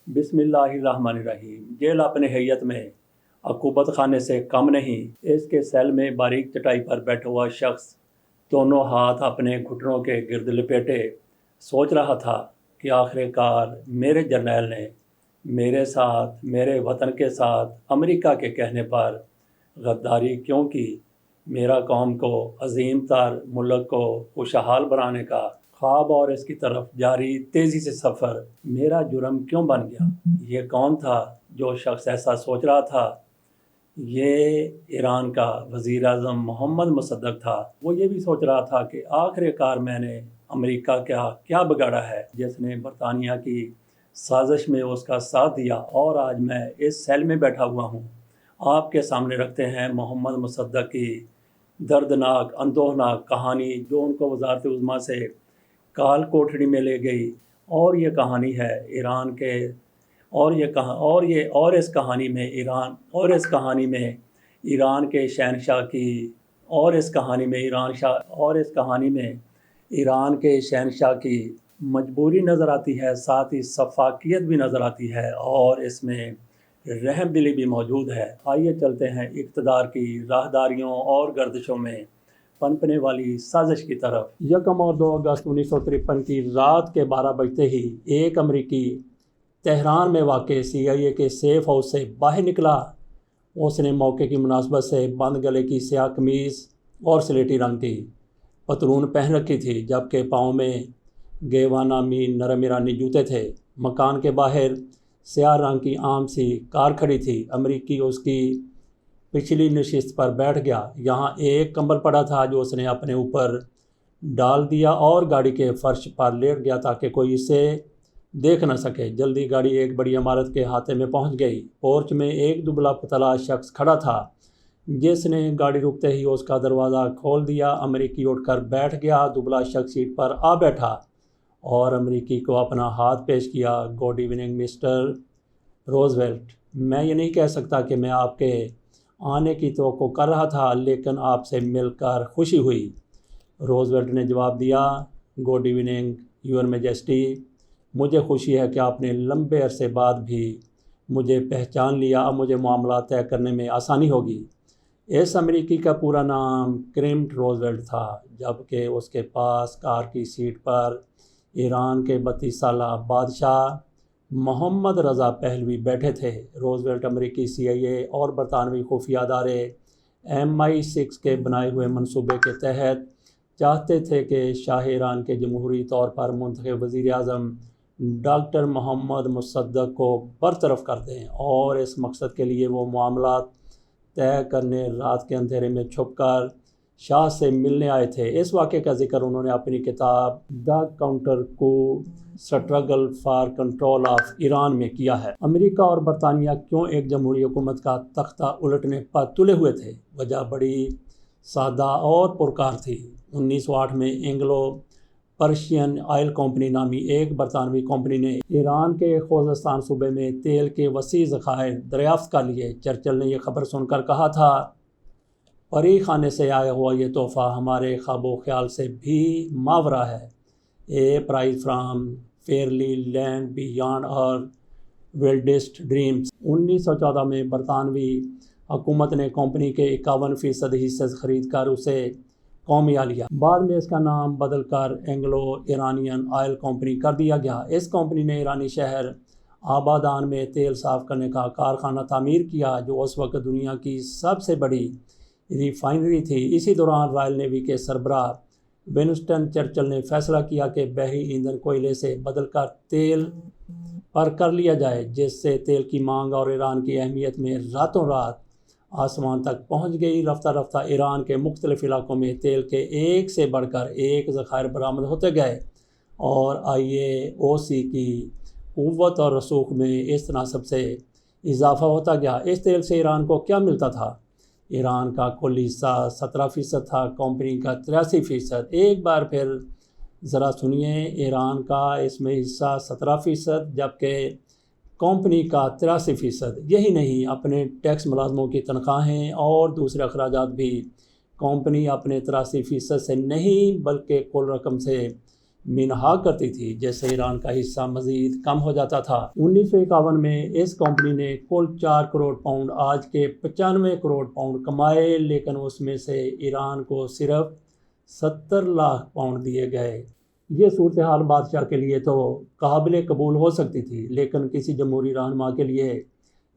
بسم اللہ الرحمن الرحیم۔ جیل اپنے حیت میں عقوبت خانے سے کم نہیں۔ اس کے سیل میں باریک چٹائی پر بیٹھا ہوا شخص دونوں ہاتھ اپنے گھٹنوں کے گرد لپیٹے سوچ رہا تھا کہ آخر کار میرے جرنیل نے میرے ساتھ، میرے وطن کے ساتھ امریکہ کے کہنے پر غداری کیوں کی؟ میرا قوم کو عظیم تر ملک کو خوشحال بنانے کا خواب اور اس کی طرف جاری تیزی سے سفر میرا جرم کیوں بن گیا؟ یہ کون تھا جو شخص ایسا سوچ رہا تھا؟ یہ ایران کا وزیر اعظم محمد مصدق تھا۔ وہ یہ بھی سوچ رہا تھا کہ آخر کار میں نے امریکہ کیا بگاڑا ہے جس نے برطانیہ کی سازش میں اس کا ساتھ دیا، اور آج میں اس سیل میں بیٹھا ہوا ہوں۔ آپ کے سامنے رکھتے ہیں محمد مصدق کی دردناک اندوہناک کہانی، جو ان کو وزارت عظمیٰ سے کال کوٹڑی میں لے گئی، اور یہ کہانی ہے ایران کے اس کہانی میں ایران کے شہنشاہ کی ایران کے شہنشاہ کی مجبوری نظر آتی ہے، ساتھ ہی شفافیت بھی نظر آتی ہے، اور اس میں رحم دلی بھی موجود ہے۔ آئیے چلتے ہیں اقتدار کی راہداریوں اور گردشوں میں پنپنے والی سازش کی طرف۔ 1 اور 2 اگست 1953 کی رات کے 12 بجتے ہی ایک امریکی تہران میں واقع CIA کے سیف ہاؤس سے باہر نکلا۔ اس نے موقع کی مناسبت سے بند گلے کی سیاہ قمیض اور سلیٹی رنگ کی پتلون پہن رکھی تھی، جبکہ پاؤں میں گیوا نامی نرم ایرانی جوتے تھے۔ مکان کے باہر سیاہ رنگ کی عام سی کار کھڑی تھی۔ امریکی اس کی پچھلی نشست پر بیٹھ گیا۔ یہاں ایک کمبل پڑا تھا جو اس نے اپنے اوپر ڈال دیا اور گاڑی کے فرش پر لیٹ گیا تاکہ کوئی اسے دیکھ نہ سکے۔ جلدی گاڑی ایک بڑی عمارت کے احاطے میں پہنچ گئی۔ پورچ میں ایک دبلا پتلا شخص کھڑا تھا جس نے گاڑی رکتے ہی اس کا دروازہ کھول دیا۔ امریکی اٹھ کر بیٹھ گیا۔ دبلا شخص سیٹ پر آ بیٹھا اور امریکی کو اپنا ہاتھ پیش کیا۔ گڈ ایوننگ مسٹر روزویلٹ، میں یہ نہیں کہہ سکتا کہ میں آپ کے آنے کی توقع کر رہا تھا، لیکن آپ سے مل کر خوشی ہوئی۔ روزویلٹ نے جواب دیا، گڈ ایوننگ یور میجسٹی، مجھے خوشی ہے کہ آپ نے لمبے عرصے بعد بھی مجھے پہچان لیا۔ اب مجھے معاملات طے کرنے میں آسانی ہوگی۔ اس امریکی کا پورا نام کرمٹ روزویلٹ تھا، جبکہ اس کے پاس کار کی سیٹ پر ایران کے 32 سالہ بادشاہ محمد رضا پہلوی بیٹھے تھے۔ روزویلٹ امریکی CIA اور برطانوی خفیہ ادارے MI6 کے بنائے ہوئے منصوبے کے تحت چاہتے تھے کہ شاہ ایران کے جمہوری طور پر منتخب وزیر اعظم ڈاکٹر محمد مصدق کو برطرف کر دیں، اور اس مقصد کے لیے وہ معاملات طے کرنے رات کے اندھیرے میں چھپ کر شاہ سے ملنے آئے تھے۔ اس واقعے کا ذکر انہوں نے اپنی کتاب دی کاؤنٹر کو struggle for control of Iran میں کیا ہے۔ امریکہ اور برطانیہ کیوں ایک جمہوری حکومت کا تختہ الٹنے پر تلے ہوئے تھے؟ وجہ بڑی سادہ اور پرکار تھی۔ 1908 میں اینگلو پرشین آئل کمپنی نامی ایک برطانوی کمپنی نے ایران کے خوزستان صوبے میں تیل کے وسیع ذخائر دریافت کر لیے۔ چرچل نے یہ خبر سن کر کہا تھا، پری خانے سے آیا ہوا یہ تحفہ ہمارے خواب و خیال سے بھی ماورا ہے۔ A prize from fairyland beyond our wildest dreams. 1914 میں برطانوی حکومت نے کمپنی کے 51% حصے خرید کر اسے قومیہ لیا۔ بعد میں اس کا نام بدل کر اینگلو ایرانین آئل کمپنی کر دیا گیا۔ اس کمپنی نے ایرانی شہر آبادان میں تیل صاف کرنے کا کارخانہ تعمیر کیا، جو اس وقت دنیا کی سب سے بڑی ریفائنری تھی۔ اسی دوران رائل نیوی کے سربراہ ونسٹن چرچل نے فیصلہ کیا کہ بحری ایندھن کوئلے سے بدل کر تیل پر کر لیا جائے، جس سے تیل کی مانگ اور ایران کی اہمیت میں راتوں رات آسمان تک پہنچ گئی۔ رفتہ رفتہ ایران کے مختلف علاقوں میں تیل کے ایک سے بڑھ کر ایک ذخائر برآمد ہوتے گئے، اور IOC کی قوت اور رسوخ میں اس تناسب سے اضافہ ہوتا گیا۔ اس تیل سے ایران کو کیا ملتا تھا؟ ایران کا کل حصہ 17% تھا، کمپنی کا 83%۔ ایک بار پھر ذرا سنیے، ایران کا اس میں حصہ 17%، جبکہ کمپنی کا 83%۔ یہی نہیں، اپنے ٹیکس ملازموں کی تنخواہیں اور دوسرے اخراجات بھی کمپنی اپنے 83% سے نہیں بلکہ کل رقم سے منہا کرتی تھی، جس سے ایران کا حصہ مزید کم ہو جاتا تھا۔ 1951 میں اس کمپنی نے کل 4 کروڑ پاؤنڈ آج کے 95 کروڑ پاؤنڈ کمائے، لیکن اس میں سے ایران کو صرف 70 لاکھ پاؤنڈ دیے گئے۔ یہ صورتحال بادشاہ کے لیے تو قابل قبول ہو سکتی تھی، لیکن کسی جمہوری رہنما کے لیے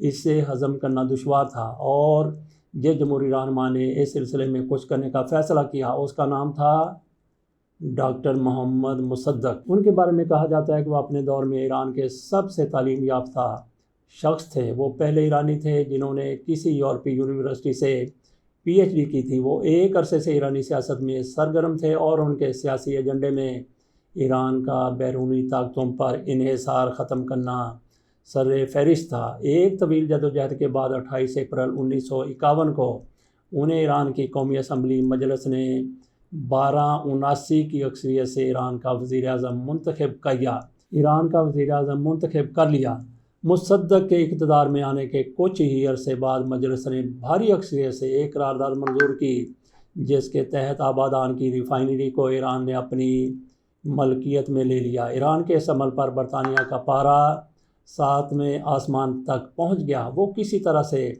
اس سے ہضم کرنا دشوار تھا، اور جس جمہوری رہنما نے اس سلسلے میں کچھ کرنے کا فیصلہ کیا اس کا نام تھا ڈاکٹر محمد مصدق۔ ان کے بارے میں کہا جاتا ہے کہ وہ اپنے دور میں ایران کے سب سے تعلیم یافتہ شخص تھے۔ وہ پہلے ایرانی تھے جنہوں نے کسی یورپی یونیورسٹی سے PhD کی تھی۔ وہ ایک عرصے سے ایرانی سیاست میں سرگرم تھے، اور ان کے سیاسی ایجنڈے میں ایران کا بیرونی طاقتوں پر انحصار ختم کرنا سر فہرست تھا۔ ایک طویل جدوجہد کے بعد 28 اپریل 1951 کو انہیں ایران کی قومی اسمبلی مجلس نے 1279 کی اکثریت سے ایران کا وزیر اعظم منتخب کر لیا۔ مصدق کے اقتدار میں آنے کے کچھ ہی عرصے بعد مجلس نے بھاری اکثریت سے ایک قرارداد منظور کی، جس کے تحت آبادان کی ریفائنری کو ایران نے اپنی ملکیت میں لے لیا۔ ایران کے اس عمل پر برطانیہ کا پارا 7ویں آسمان تک پہنچ گیا۔ وہ کسی طرح سے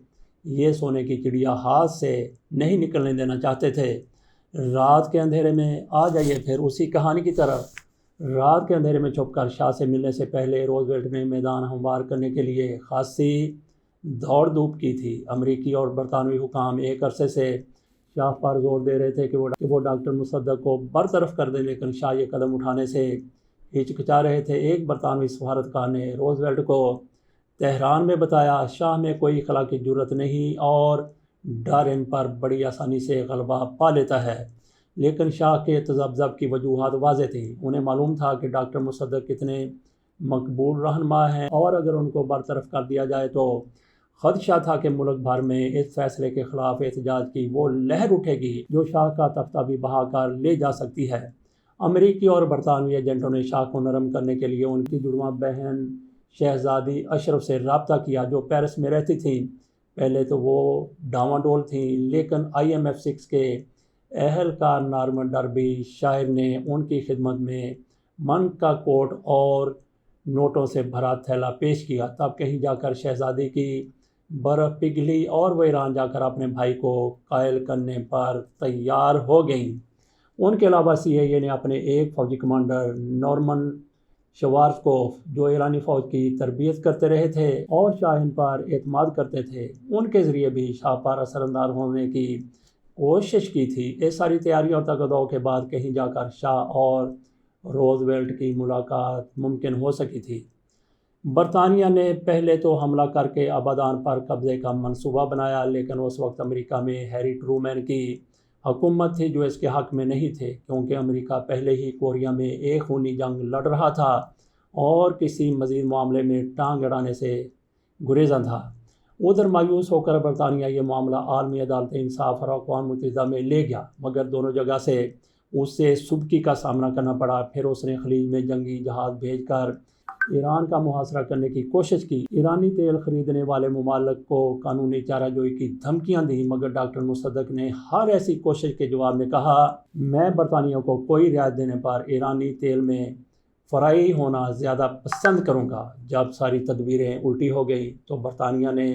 یہ سونے کی چڑیا ہاتھ سے نہیں نکلنے دینا چاہتے تھے۔ رات کے اندھیرے میں آ جائیے پھر اسی کہانی کی طرف۔ رات کے اندھیرے میں چھپ کر شاہ سے ملنے سے پہلے روزویلٹ نے میدان ہموار کرنے کے لیے خاصی دوڑ دھوپ کی تھی۔ امریکی اور برطانوی حکام ایک عرصے سے شاہ پر زور دے رہے تھے کہ وہ ڈاکٹر مصدق کو برطرف کر دیں، لیکن شاہ یہ قدم اٹھانے سے ہچکچا رہے تھے۔ ایک برطانوی سفارتکار نے روزویلٹ کو تہران میں بتایا، شاہ میں کوئی اخلاقی جرات نہیں اور ڈر ان پر بڑی آسانی سے غلبہ پا لیتا ہے۔ لیکن شاہ کے تذبذب کی وجوہات واضح تھیں۔ انہیں معلوم تھا کہ ڈاکٹر مصدق کتنے مقبول رہنما ہیں، اور اگر ان کو برطرف کر دیا جائے تو خدشہ تھا کہ ملک بھر میں اس فیصلے کے خلاف احتجاج کی وہ لہر اٹھے گی جو شاہ کا تختہ بھی بہا کر لے جا سکتی ہے۔ امریکی اور برطانوی ایجنٹوں نے شاہ کو نرم کرنے کے لیے ان کی جڑواں بہن شہزادی اشرف سے رابطہ کیا، جو پیرس میں رہتی تھیں۔ پہلے تو وہ ڈاواڈول تھیں، لیکن IMF6 کے اہلکار نارمن ڈربی شاعر نے ان کی خدمت میں من کا کوٹ اور نوٹوں سے بھرا تھیلا پیش کیا۔ تب کہیں جا کر شہزادی کی برف پگھلی اور وہ ایران جا کر اپنے بھائی کو قائل کرنے پر تیار ہو گئیں۔ ان کے علاوہ CIA نے اپنے ایک فوجی کمانڈر نورمن شوارزکوف، جو ایرانی فوج کی تربیت کرتے رہے تھے اور شاہ ان پر اعتماد کرتے تھے، ان کے ذریعے بھی شاہ پر اثر انداز ہونے کی کوشش کی تھی۔ اس ساری تیاریوں اور تگدو کے بعد کہیں جا کر شاہ اور روزویلٹ کی ملاقات ممکن ہو سکی تھی۔ برطانیہ نے پہلے تو حملہ کر کے آبادان پر قبضے کا منصوبہ بنایا، لیکن اس وقت امریکہ میں ہیری ٹرومین کی حکومت تھی جو اس کے حق میں نہیں تھے، کیونکہ امریکہ پہلے ہی کوریا میں ایک خونی جنگ لڑ رہا تھا اور کسی مزید معاملے میں ٹانگ اڑانے سے گریزاں تھا۔ ادھر مایوس ہو کر برطانیہ یہ معاملہ عالمی عدالت انصاف اور اقوام متحدہ میں لے گیا، مگر دونوں جگہ سے اسے سبکی کا سامنا کرنا پڑا۔ پھر اس نے خلیج میں جنگی جہاز بھیج کر ایران کا محاصرہ کرنے کی کوشش کی۔ ایرانی تیل خریدنے والے ممالک کو قانونی چارہ جوئی کی دھمکیاں دیں، مگر ڈاکٹر مصدق نے ہر ایسی کوشش کے جواب میں کہا، میں برطانیہ کو کوئی رعایت دینے پر ایرانی تیل میں فرائی ہونا زیادہ پسند کروں گا۔ جب ساری تدبیریں الٹی ہو گئیں تو برطانیہ نے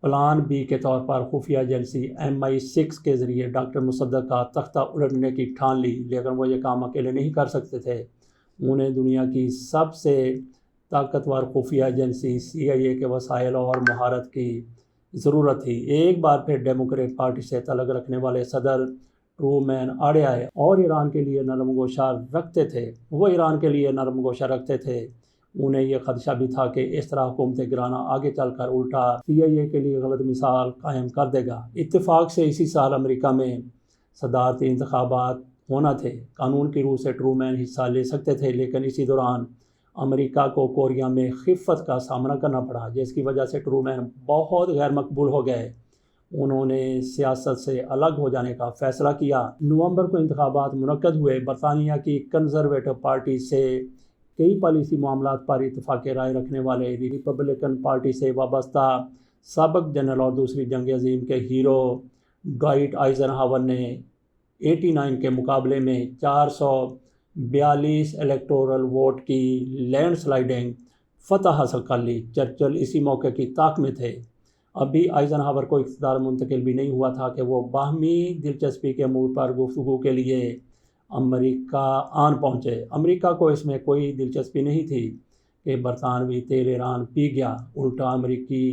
پلان B کے طور پر خفیہ ایجنسی MI6 کے ذریعے ڈاکٹر مصدق کا تختہ الٹنے کی ٹھان لی، لیکن وہ یہ کام اکیلے نہیں کر سکتے تھے۔ انہیں دنیا کی سب سے طاقتور خفیہ ایجنسی CIA کے وسائل اور مہارت کی ضرورت تھی۔ ایک بار پھر ڈیموکریٹ پارٹی سے تعلق رکھنے والے صدر ٹرومین آڑے آئے اور ایران کے لیے نرم گوشہ رکھتے تھے۔ انہیں یہ خدشہ بھی تھا کہ اس طرح حکومت گرانہ آگے چل کر الٹا CIA کے لیے غلط مثال قائم کر دے گا۔ اتفاق سے اسی سال امریکہ میں صدارتی انتخابات ہونا تھے۔ قانون کی روح سے ٹرومین حصہ لے سکتے تھے، لیکن اسی دوران امریکہ کو کوریا میں خفت کا سامنا کرنا پڑا، جس کی وجہ سے ٹرومین بہت غیر مقبول ہو گئے۔ انہوں نے سیاست سے الگ ہو جانے کا فیصلہ کیا۔ نومبر کو انتخابات منعقد ہوئے۔ برطانیہ کی کنزرویٹو پارٹی سے کئی پالیسی معاملات پر اتفاق رائے رکھنے والے ریپبلکن پارٹی سے وابستہ سابق جنرل اور دوسری جنگ عظیم کے ہیرو ڈوائٹ آئزن ہاور نے 89 کے مقابلے میں 400 42 الیکٹورل ووٹ کی لینڈ سلائڈنگ فتح حاصل کر لی۔ چرچل اسی موقع کی طاق میں تھے۔ ابھی آئزن ہاور کو اقتدار منتقل بھی نہیں ہوا تھا کہ وہ باہمی دلچسپی کے امور پر گفتگو کے لیے امریکہ آن پہنچے۔ امریکہ کو اس میں کوئی دلچسپی نہیں تھی کہ برطانوی تیل ایران پی گیا، الٹا امریکی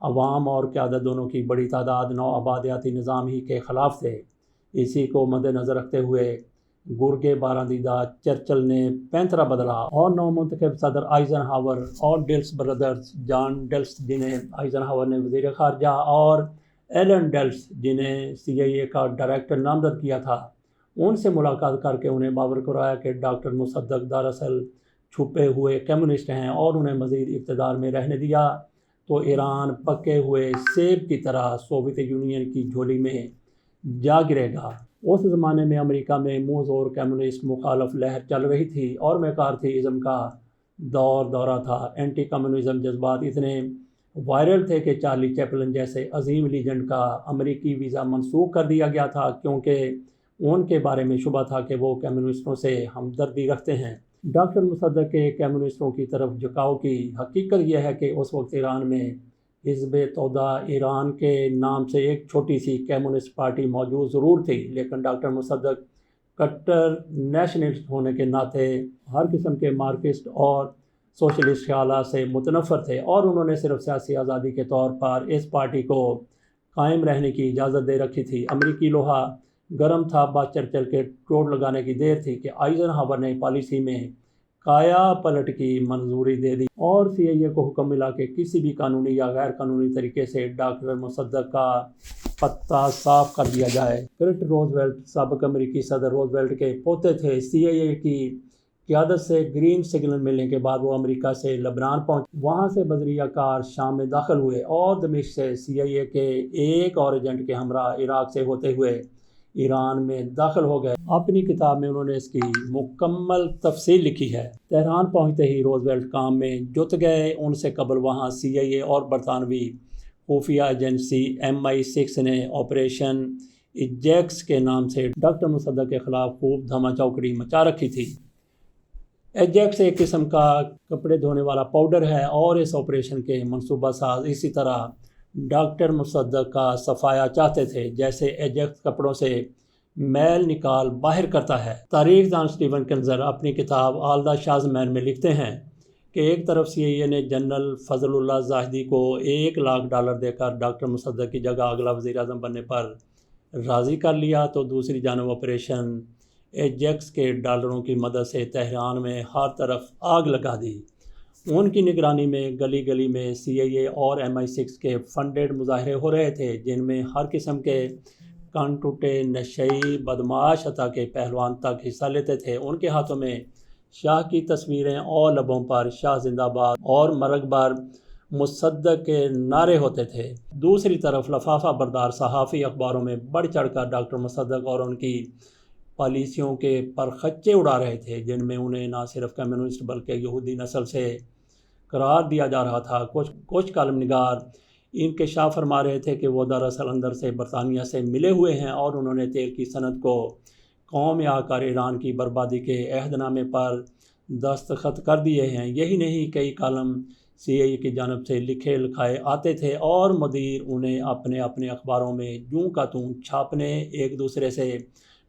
عوام اور قیادت دونوں کی بڑی تعداد نو آبادیاتی نظام ہی کے خلاف تھے۔ اسی کو مد نظر رکھتے ہوئے گرگے باراندیدہ چرچل نے پینترا بدلا اور نو منتخب صدر آئزن ہاور اور ڈلس بردرز، جان ڈلس جنہیں آئزن ہاور نے وزیر خارجہ اور ایلن ڈلس جنہیں CIA کا ڈائریکٹر نامزد کیا تھا، ان سے ملاقات کر کے انہیں باور کرایا کہ ڈاکٹر مصدق دراصل چھپے ہوئے کمیونسٹ ہیں اور انہیں مزید اقتدار میں رہنے دیا تو ایران پکے ہوئے سیب کی طرح سوویت یونین کی جھولی میں جا گرے گا۔ اس زمانے میں امریکہ میں منہ زور کمیونسٹ مخالف لہر چل رہی تھی اور میکارتھیزم کا دورہ تھا۔ اینٹی کمیونزم جذبات اتنے وائرل تھے کہ چارلی چیپلن جیسے عظیم لیجنڈ کا امریکی ویزا منسوخ کر دیا گیا تھا، کیونکہ ان کے بارے میں شبہ تھا کہ وہ کمیونسٹوں سے ہمدردی رکھتے ہیں۔ ڈاکٹر مصدق کے کمیونسٹوں کی طرف جھکاؤ کی حقیقت یہ ہے کہ اس وقت ایران میں حزب تودہ ایران کے نام سے ایک چھوٹی سی کمیونسٹ پارٹی موجود ضرور تھی، لیکن ڈاکٹر مصدق کٹر نیشنلسٹ ہونے کے ناطے ہر قسم کے مارکسٹ اور سوشلسٹ خیالات سے متنفر تھے، اور انہوں نے صرف سیاسی آزادی کے طور پر اس پارٹی کو قائم رہنے کی اجازت دے رکھی تھی۔ امریکی لوہا گرم تھا، بس چرچل کے چوٹ لگانے کی دیر تھی کہ آئزن ہاور نے پالیسی میں کایا پلٹ کی منظوری دے دی اور CIA کو حکم ملا کہ کسی بھی قانونی یا غیر قانونی طریقے سے ڈاکٹر مصدق کا پتہ صاف کر دیا جائے۔ کرٹ روزویلٹ سابق امریکی صدر روزویلٹ کے پوتے تھے۔ CIA کی قیادت سے گرین سگنل ملنے کے بعد وہ امریکہ سے لبنان پہنچے، وہاں سے بذریعہ کار شام میں داخل ہوئے اور دمشق سے CIA کے ایک اور ایجنٹ کے ہمراہ عراق سے ہوتے ہوئے ایران میں داخل ہو گئے۔ اپنی کتاب میں انہوں نے اس کی مکمل تفصیل لکھی ہے۔ تہران پہنچتے ہی روزویلٹ کام میں جت گئے۔ ان سے قبل وہاں CIA اور برطانوی خفیہ ایجنسی MI6 نے آپریشن ایجیکس کے نام سے ڈاکٹر مصدق کے خلاف خوب دھما چوکڑی مچا رکھی تھی۔ ایجیکس ایک قسم کا کپڑے دھونے والا پاؤڈر ہے اور اس آپریشن کے منصوبہ ساز اسی طرح ڈاکٹر مصدق کا صفایا چاہتے تھے جیسے ایجیکس کپڑوں سے میل نکال باہر کرتا ہے۔ تاریخ دان سٹیون کنزر اپنی کتاب آل دا شاز مین میں لکھتے ہیں کہ ایک طرف CIA نے جنرل فضل اللہ زاہدی کو $1,00,000 دے کر ڈاکٹر مصدق کی جگہ اگلا وزیر اعظم بننے پر راضی کر لیا، تو دوسری جانب آپریشن ایجیکس کے ڈالروں کی مدد سے تہران میں ہر طرف آگ لگا دی۔ ان کی نگرانی میں گلی گلی میں CIA اور MI6 کے فنڈڈ مظاہرے ہو رہے تھے، جن میں ہر قسم کے کان ٹوٹے نشئی بدمعاش حتیٰ کے پہلوان تک حصہ لیتے تھے۔ ان کے ہاتھوں میں شاہ کی تصویریں اور لبوں پر شاہ زندہ باد اور مرگ بر مصدق کے نعرے ہوتے تھے۔ دوسری طرف لفافہ بردار صحافی اخباروں میں بڑھ چڑھ کر ڈاکٹر مصدق اور ان کی پالیسیوں کے پرخچے اڑا رہے تھے، جن میں انہیں نہ صرف کمیونسٹ بلکہ یہودی نسل سے قرار دیا جا رہا تھا۔ کچھ کالم نگار انکشاف فرما رہے تھے کہ وہ دراصل اندر سے برطانیہ سے ملے ہوئے ہیں اور انہوں نے تیل کی صنعت کو قوم میں آ کر ایران کی بربادی کے عہد نامے پر دستخط کر دیے ہیں۔ یہی نہیں، کئی کالم CIA کی جانب سے لکھے لکھائے آتے تھے اور مدیر انہیں اپنے اپنے اخباروں میں یوں کا توں چھاپنے، ایک دوسرے سے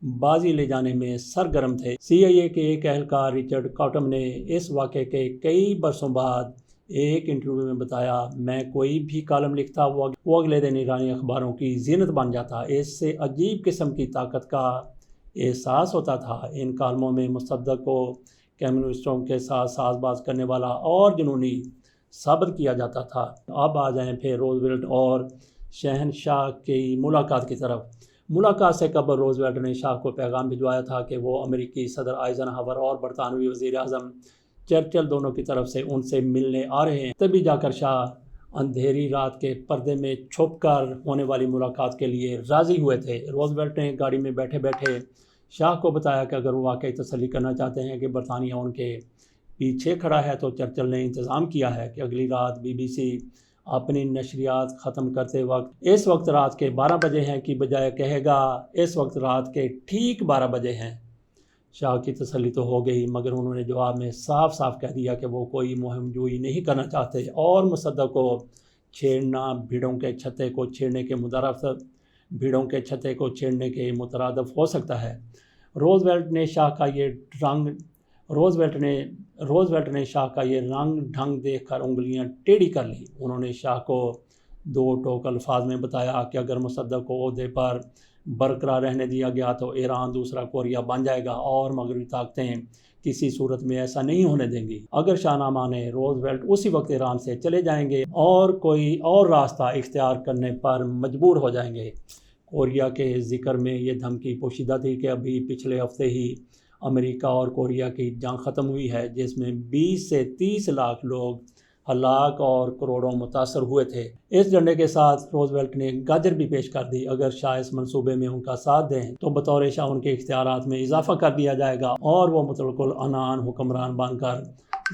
بازی لے جانے میں سرگرم تھے۔ CIA کے ایک اہلکار رچرڈ کاٹم نے اس واقعے کے کئی برسوں بعد ایک انٹرویو میں بتایا، میں کوئی بھی کالم لکھتا وہ اگلے دن ایرانی اخباروں کی زینت بن جاتا۔ اس سے عجیب قسم کی طاقت کا احساس ہوتا تھا۔ ان کالموں میں مصدق کو کمیونسٹوں کے ساتھ ساز باز کرنے والا اور جنونی ثابت کیا جاتا تھا۔ اب آ جائیں پھر روزویلٹ اور شہنشاہ کی ملاقات کی طرف۔ ملاقات سے قبل روزویلٹ نے شاہ کو پیغام بھجوایا تھا کہ وہ امریکی صدر آئزن ہاور اور برطانوی وزیر اعظم چرچل دونوں کی طرف سے ان سے ملنے آ رہے ہیں۔ تبھی جا کر شاہ اندھیری رات کے پردے میں چھپ کر ہونے والی ملاقات کے لیے راضی ہوئے تھے۔ روزویلٹ نے گاڑی میں بیٹھے بیٹھے شاہ کو بتایا کہ اگر وہ واقعی تسلی کرنا چاہتے ہیں کہ برطانیہ ان کے پیچھے کھڑا ہے تو چرچل نے انتظام کیا ہے کہ اگلی رات BBC اپنی نشریات ختم کرتے وقت اس وقت رات کے 12 بجے ہیں کی بجائے کہے گا اس وقت رات کے ٹھیک 12 بجے ہیں۔ شاہ کی تسلی تو ہو گئی، مگر انہوں نے جواب میں صاف صاف کہہ دیا کہ وہ کوئی مہم جوئی نہیں کرنا چاہتے اور مصدق کو چھیڑنا بھیڑوں کے چھتے کو چھیڑنے کے مترادف ہو سکتا ہے۔ روزویلٹ نے شاہ کا یہ رنگ ڈھنگ دیکھ کر انگلیاں ٹیڑھی کر لی۔ انہوں نے شاہ کو دو ٹوک الفاظ میں بتایا کہ اگر مصدق کو عہدے پر برقرار رہنے دیا گیا تو ایران دوسرا کوریا بن جائے گا اور مغربی طاقتیں کسی صورت میں ایسا نہیں ہونے دیں گی۔ اگر شاہ نہ مانے، روزویلٹ اسی وقت ایران سے چلے جائیں گے اور کوئی اور راستہ اختیار کرنے پر مجبور ہو جائیں گے۔ کوریا کے ذکر میں یہ دھمکی پوشیدہ تھی کہ ابھی پچھلے ہفتے ہی امریکہ اور کوریا کی جنگ ختم ہوئی ہے، جس میں 20 سے 30 لاکھ لوگ ہلاک اور کروڑوں متاثر ہوئے تھے۔ اس جھنڈے کے ساتھ روزویلٹ نے گاجر بھی پیش کر دی۔ اگر شاہ اس منصوبے میں ان کا ساتھ دیں تو بطور شاہ ان کے اختیارات میں اضافہ کر دیا جائے گا اور وہ مطلق العنان حکمران بن کر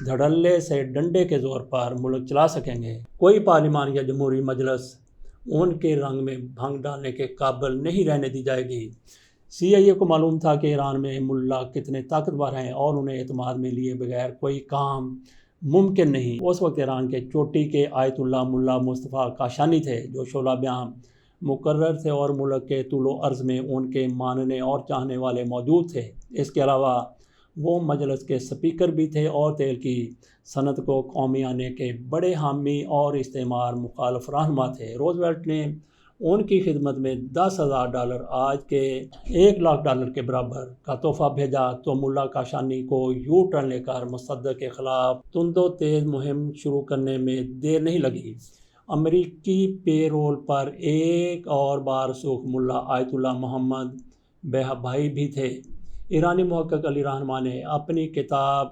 دھڑلے سے ڈنڈے کے زور پر ملک چلا سکیں گے۔ کوئی پارلیمان یا جمہوری مجلس ان کے رنگ میں بھنگ ڈالنے کے قابل نہیں رہنے دی جائے گی۔ CIA کو معلوم تھا کہ ایران میں ملا کتنے طاقتور ہیں اور انہیں اعتماد میں لیے بغیر کوئی کام ممکن نہیں۔ اس وقت ایران کے چوٹی کے آیت اللہ ملا مصطفیٰ کاشانی تھے، جو شعلہ بیان مقرر تھے اور ملک کے طول و عرض میں ان کے ماننے اور چاہنے والے موجود تھے۔ اس کے علاوہ وہ مجلس کے سپیکر بھی تھے اور تیل کی صنعت کو قومی آنے کے بڑے حامی اور استعمار مخالف رہنما تھے۔ روزویلٹ نے ان کی خدمت میں $10,000 آج کے $1,00,000 کے برابر کا تحفہ بھیجا تو ملا کاشانی کو یو ٹرن لے کر مصدق کے خلاف تند و تیز مہم شروع کرنے میں دیر نہیں لگی۔ امریکی پے رول پر ایک اور بارسوخ ملا آیت اللہ محمد بہبھائی بھی تھے۔ ایرانی محقق علی رہنما نے اپنی کتاب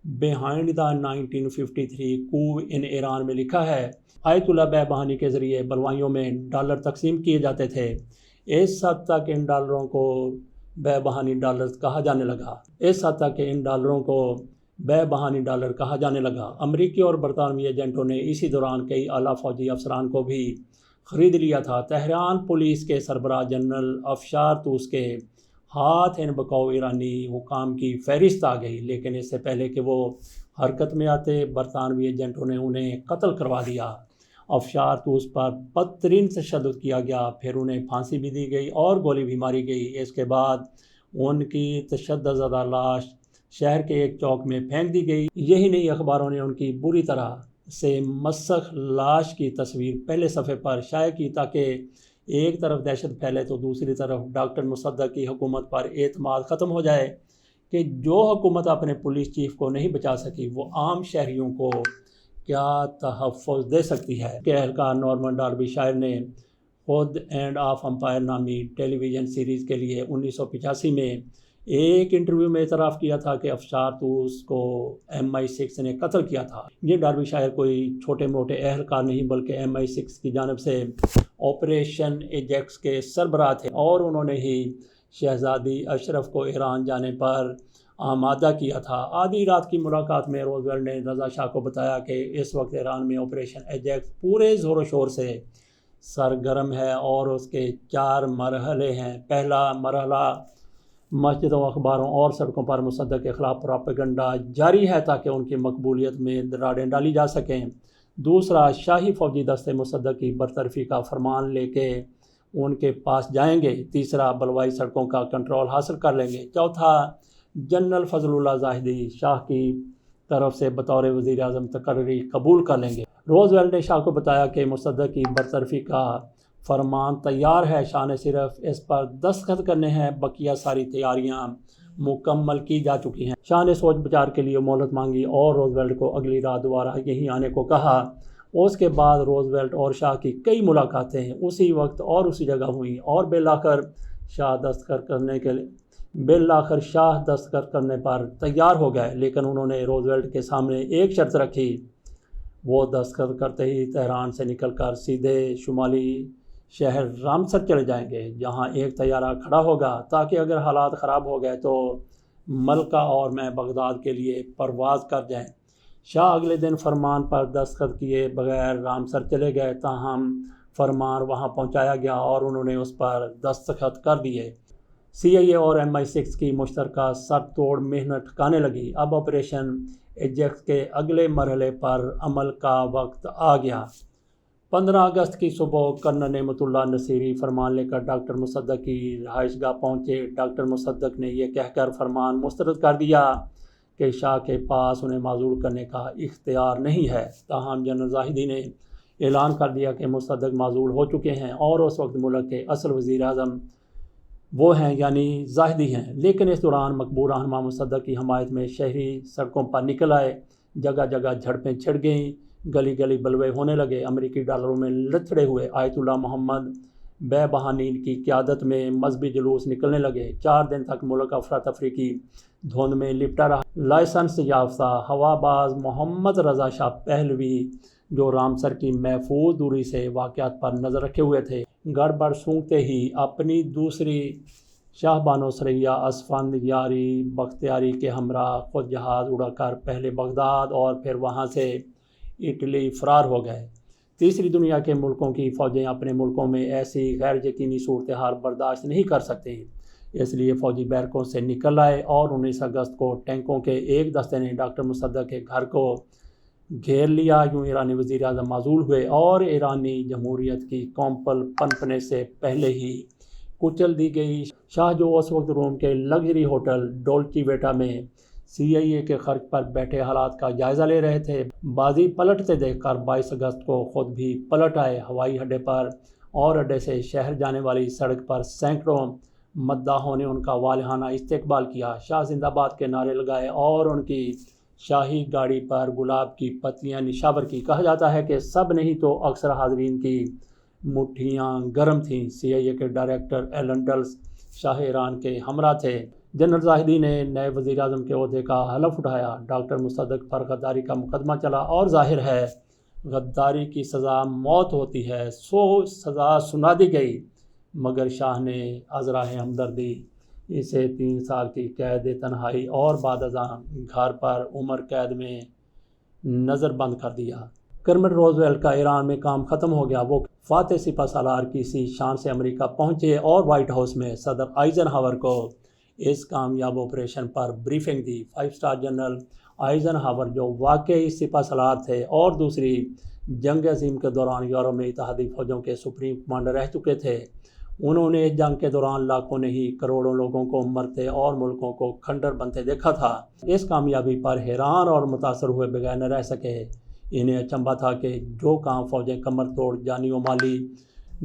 بیہائنڈ دا 1953 کو ان ایران میں لکھا ہے، آیت اللہ بے بہانی کے ذریعے بلوائیوں میں ڈالر تقسیم کیے جاتے تھے۔ اس حد تک ان ڈالروں کو بے بہانی ڈالر کہا جانے لگا۔ امریکی اور برطانوی ایجنٹوں نے اسی دوران کئی اعلیٰ فوجی افسران کو بھی خرید لیا تھا۔ تہران پولیس کے سربراہ جنرل افشار توس کے ہاتھ ان بقاؤ ایرانی حکام کی فہرست آ گئی، لیکن اس سے پہلے کہ وہ حرکت میں آتے برطانوی ایجنٹوں نے انہیں قتل کروا دیا۔ افشار توس پر بدترین تشدد کیا گیا، پھر انہیں پھانسی بھی دی گئی اور گولی بھی ماری گئی۔ اس کے بعد ان کی تشدد زدہ لاش شہر کے ایک چوک میں پھینک دی گئی۔ یہی نہیں، اخباروں نے ان کی بری طرح سے مسخ لاش کی تصویر پہلے صفحے پر شائع کی تاکہ ایک طرف دہشت پھیلے تو دوسری طرف ڈاکٹر مصدق کی حکومت پر اعتماد ختم ہو جائے کہ جو حکومت اپنے پولیس چیف کو نہیں بچا سکی وہ عام شہریوں کو کیا تحفظ دے سکتی ہے۔ کہ اہلکار نارمن ڈاربی شائر نے خود اینڈ آف امپائر نامی ٹیلی ویژن سیریز کے لیے 1985 میں ایک انٹرویو میں اعتراف کیا تھا کہ افشار توس کو MI6 نے قتل کیا تھا۔ یہ ڈاربی شائر کوئی چھوٹے موٹے اہلکار نہیں بلکہ MI6 کی جانب سے آپریشن ایجیکس کے سربراہ تھے اور انہوں نے ہی شہزادی اشرف کو ایران جانے پر آمادہ کیا تھا۔ آدھی رات کی ملاقات میں روزویلٹ نے رضا شاہ کو بتایا کہ اس وقت ایران میں آپریشن ایجیکس پورے زور و شور سے سرگرم ہے اور اس کے 4 مرحلے ہیں۔ پہلا مرحلہ مسجدوں، اخباروں اور سڑکوں پر مصدق کے خلاف پروپیگنڈا جاری ہے تاکہ ان کی مقبولیت میں دراڑیں ڈالی جا سکیں۔ دوسرا، شاہی فوجی دستے مصدق کی برطرفی کا فرمان لے کے ان کے پاس جائیں گے۔ تیسرا، بلوائی سڑکوں کا کنٹرول حاصل کر لیں گے۔ چوتھا، جنرل فضل اللہ زاہدی شاہ کی طرف سے بطور وزیر اعظم تقرری قبول کر لیں گے۔ روزویلٹ نے شاہ کو بتایا کہ مصدق کی برطرفی کا فرمان تیار ہے، شاہ نے صرف اس پر دستخط کرنے ہیں، بقیہ ساری تیاریاں مکمل کی جا چکی ہیں۔ شاہ نے سوچ بچار کے لیے مہلت مانگی اور روزویلٹ کو اگلی رات دوبارہ یہیں آنے کو کہا۔ اس کے بعد روزویلٹ اور شاہ کی کئی ملاقاتیں اسی وقت اور اسی جگہ ہوئیں اور بالآخر شاہ دستخط کرنے پر تیار ہو گئے، لیکن انہوں نے روزویلٹ کے سامنے ایک شرط رکھی۔ وہ دستخط کرتے ہی تہران سے نکل کر سیدھے شمالی شہر رامسر چلے جائیں گے، جہاں ایک طیارہ کھڑا ہوگا تاکہ اگر حالات خراب ہو گئے تو ملکہ اور میں بغداد کے لیے پرواز کر جائیں۔ شاہ اگلے دن فرمان پر دستخط کیے بغیر رامسر چلے گئے، تاہم فرمان وہاں پہنچایا گیا اور انہوں نے اس پر دستخط کر دیے۔ CIA اور MI6 کی مشترکہ سر توڑ محنت ٹھکانے لگی۔ اب آپریشن ایجیکس کے اگلے مرحلے پر عمل کا وقت آ گیا۔ 15 اگست کی صبح کرنل نعمت اللہ نصیری فرمان لے کر ڈاکٹر مصدق کی رہائش گاہ پہنچے۔ ڈاکٹر مصدق نے یہ کہہ کر فرمان مسترد کر دیا کہ شاہ کے پاس انہیں معزول کرنے کا اختیار نہیں ہے۔ تاہم جنرل زاہدی نے اعلان کر دیا کہ مصدق معزول ہو چکے ہیں اور اس وقت ملک کے اصل وزیر اعظم وہ ہیں، یعنی زاہدی ہیں۔ لیکن اس دوران مقبول رہنما مصدق کی حمایت میں شہری سڑکوں پر نکل آئے۔ جگہ جگہ جھڑپیں چھڑ گئیں، گلی گلی بلوے ہونے لگے، امریکی ڈالروں میں لتھڑے ہوئے آیت اللہ محمد بے بہانی کی قیادت میں مذہبی جلوس نکلنے لگے۔ 4 دن تک ملک افراتفری کی دھند میں لپٹا رہا۔ لائسنس یافتہ ہوا باز محمد رضا شاہ پہلوی جو رامسر کی محفوظ دوری سے واقعات پر نظر رکھے ہوئے تھے، گڑبڑ سونگتے ہی اپنی دوسری شاہ بانو سریا اسفندیاری بختیاری کے ہمراہ خود جہاز اڑا کر پہلے بغداد اور پھر وہاں سے اٹلی فرار ہو گئے۔ تیسری دنیا کے ملکوں کی فوجیں اپنے ملکوں میں ایسی غیر یقینی صورتحال برداشت نہیں کر سکتیں، اس لیے فوجی بیرکوں سے نکل آئے اور 19 اگست کو ٹینکوں کے ایک دستے نے ڈاکٹر مصدق کے گھر کو گھیر لیا۔ یوں ایرانی وزیر اعظم معزول ہوئے اور ایرانی جمہوریت کی کونپل پنپنے سے پہلے ہی کچل دی گئی۔ شاہ جو اس وقت روم کے لگژری ہوٹل ڈولچی ویٹا میں CIA کے خرچ پر بیٹھے حالات کا جائزہ لے رہے تھے، بازی پلٹتے دیکھ کر 22 اگست کو خود بھی پلٹ آئے۔ ہوائی اڈے پر اور اڈے سے شہر جانے والی سڑک پر سینکڑوں مداحوں نے ان کا والہانہ استقبال کیا، شاہ زندہ باد کے نعرے لگائے اور ان کی شاہی گاڑی پر گلاب کی پتیاں نشاور کی۔ کہا جاتا ہے کہ سب نہیں تو اکثر حاضرین کی مٹھیاں گرم تھیں۔ CIA کے ڈائریکٹر ایلن ڈلس شاہ ایران کے ہمراہ تھے۔ جنرل زاہدی نے نئے وزیر اعظم کے عہدے کا حلف اٹھایا۔ ڈاکٹر مصدق پر غداری کا مقدمہ چلا اور ظاہر ہے غداری کی سزا موت ہوتی ہے، سو سزا سنا دی گئی، مگر شاہ نے ازراہ ہمدردی اسے 3 سال کی قید تنہائی اور بعد ازاں گھر پر عمر قید میں نظر بند کر دیا۔ کرمل روزویلٹ کا ایران میں کام ختم ہو گیا۔ وہ فاتح سپہ سالار کسی شان سے امریکہ پہنچے اور وائٹ ہاؤس میں صدر آئزن ہاور کو اس کامیاب آپریشن پر بریفنگ دی۔ 5 اسٹار جنرل آئزن ہاور جو واقعی سپہ سالار تھے اور دوسری جنگ عظیم کے دوران یورپ میں اتحادی فوجوں کے سپریم کمانڈر رہ چکے تھے، انہوں نے اس جنگ کے دوران لاکھوں نہیں کروڑوں لوگوں کو مرتے اور ملکوں کو کھنڈر بنتے دیکھا تھا۔ اس کامیابی پر حیران اور متاثر ہوئے بغیر نہ رہ سکے۔ انہیں اچنبھا تھا کہ جو کام فوجیں کمر توڑ جانی و مالی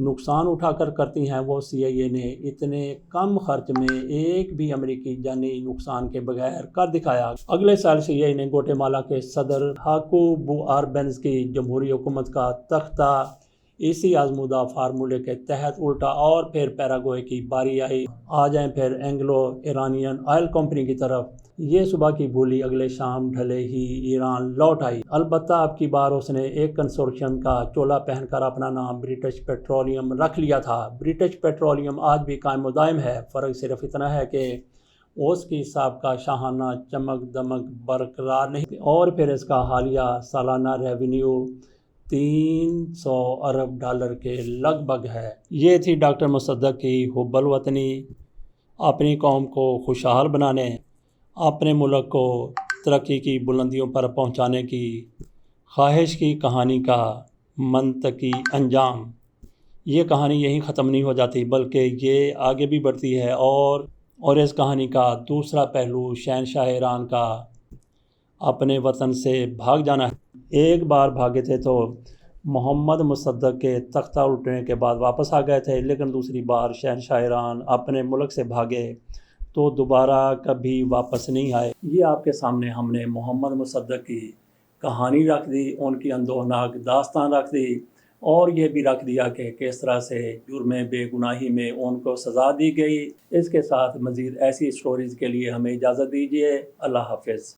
نقصان اٹھا کر کرتی ہیں، وہ CIA نے اتنے کم خرچ میں ایک بھی امریکی جانی نقصان کے بغیر کر دکھایا۔ اگلے سال CIA نے گوٹے مالا کے صدر ہاکو بوآربنز کی جمہوری حکومت کا تختہ اسی آزمودہ فارمولے کے تحت الٹا اور پھر پیراگوئے کی باری آئی۔ آ جائیں پھر اینگلو ایرانین آئل کمپنی کی طرف۔ یہ صبح کی بھولی اگلے شام ڈھلے ہی ایران لوٹ آئی۔ البتہ اب کی بار اس نے ایک کنسورشیم کا چولا پہن کر اپنا نام برٹش پیٹرولیم رکھ لیا تھا۔ برٹش پیٹرولیم آج بھی قائم و دائم ہے، فرق صرف اتنا ہے کہ اس کی سابقہ شاہانہ چمک دمک برقرار نہیں اور پھر اس کا حالیہ سالانہ ریونیو $300 ارب کے لگ بھگ ہے۔ یہ تھی ڈاکٹر مصدق کی حب الوطنی، اپنی قوم کو خوشحال بنانے، اپنے ملک کو ترقی کی بلندیوں پر پہنچانے کی خواہش کی کہانی کا منطقی انجام۔ یہ کہانی یہیں ختم نہیں ہو جاتی بلکہ یہ آگے بھی بڑھتی ہے اور اس کہانی کا دوسرا پہلو شہنشاہ ایران کا اپنے وطن سے بھاگ جانا ہے۔ ایک بار بھاگے تھے تو محمد مصدق کے تختہ الٹنے کے بعد واپس آ گئے تھے، لیکن دوسری بار شہنشاہ ایران اپنے ملک سے بھاگے تو دوبارہ کبھی واپس نہیں آئے۔ یہ آپ کے سامنے ہم نے محمد مصدق کی کہانی رکھ دی، ان کی اندوہناک داستان رکھ دی اور یہ بھی رکھ دیا کہ کس طرح سے جرم بے گناہی میں ان کو سزا دی گئی۔ اس کے ساتھ مزید ایسی سٹوریز کے لیے ہمیں اجازت دیجیے۔ اللہ حافظ۔